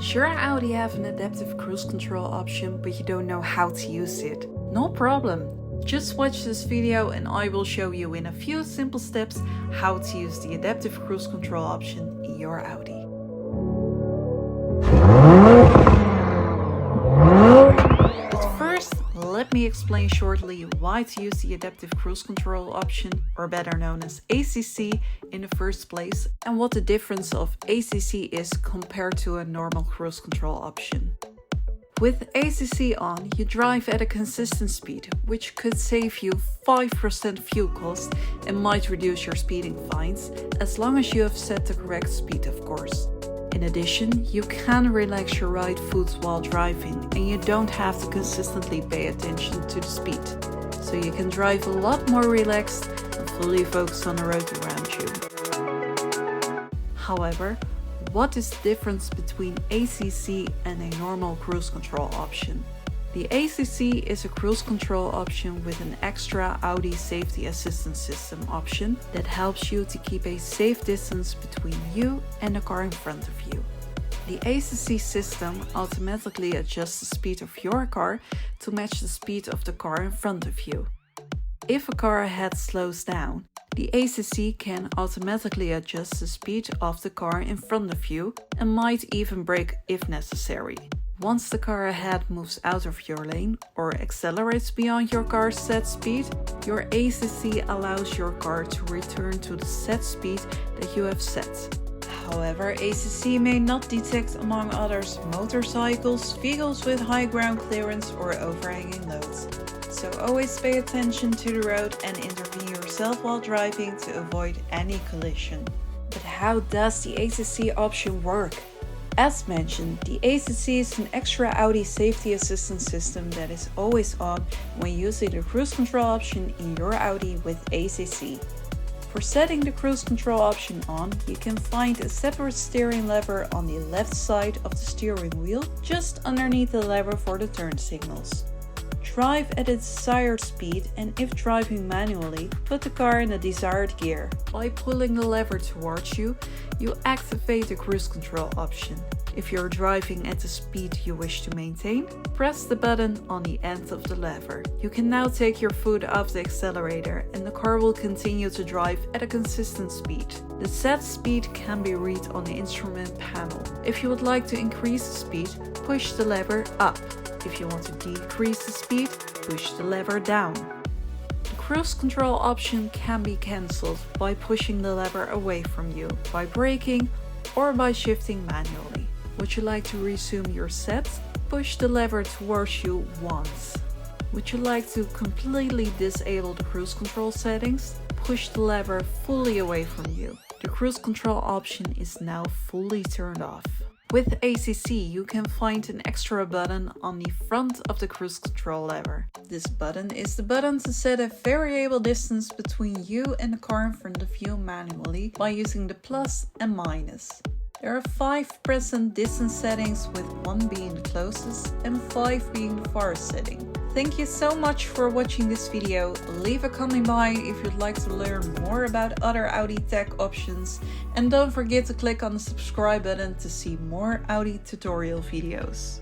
Sure, Audi have an adaptive cruise control option, but you don't know how to use it. No problem. Just watch this video and I will show you in a few simple steps how to use the adaptive cruise control option in your Audi. But first, let me explain shortly why to use the adaptive cruise control option, or better known as ACC, in the first place, and what the difference of ACC is compared to a normal cruise control option. With ACC on, you drive at a consistent speed, which could save you 5% fuel cost and might reduce your speeding fines, as long as you have set the correct speed, of course. In addition, you can relax your right foot while driving, and you don't have to consistently pay attention to the speed. So you can drive a lot more relaxed and fully focused on the road around you. However, what is the difference between ACC and a normal cruise control option? The ACC is a cruise control option with an extra Audi safety assistance system option that helps you to keep a safe distance between you and the car in front of you. The ACC system automatically adjusts the speed of your car to match the speed of the car in front of you. If a car ahead slows down, the ACC can automatically adjust the speed of the car in front of you and might even brake if necessary. Once the car ahead moves out of your lane or accelerates beyond your car's set speed, your ACC allows your car to return to the set speed that you have set. However, ACC may not detect, among others, motorcycles, vehicles with high ground clearance or overhanging loads. So always pay attention to the road and intervene yourself while driving to avoid any collision. But how does the ACC option work? As mentioned, the ACC is an extra Audi safety assistance system that is always on when using the cruise control option in your Audi with ACC. For setting the cruise control option on, you can find a separate steering lever on the left side of the steering wheel, just underneath the lever for the turn signals. Drive at a desired speed, and if driving manually, put the car in the desired gear. By pulling the lever towards you, you activate the cruise control option. If you're driving at the speed you wish to maintain, press the button on the end of the lever. You can now take your foot off the accelerator and the car will continue to drive at a consistent speed. The set speed can be read on the instrument panel. If you would like to increase the speed, push the lever up. If you want to decrease the speed, push the lever down. The cruise control option can be cancelled by pushing the lever away from you, by braking, or by shifting manually. Would you like to resume your set? Push the lever towards you once. Would you like to completely disable the cruise control settings? Push the lever fully away from you. The cruise control option is now fully turned off. With ACC, you can find an extra button on the front of the cruise control lever. This button is the button to set a variable distance between you and the car in front of you manually by using the plus and minus. There are 5 present distance settings, with 1 being the closest and 5 being the farthest setting. Thank you so much for watching this video. Leave a comment behind if you'd like to learn more about other Audi tech options, and don't forget to click on the subscribe button to see more Audi tutorial videos.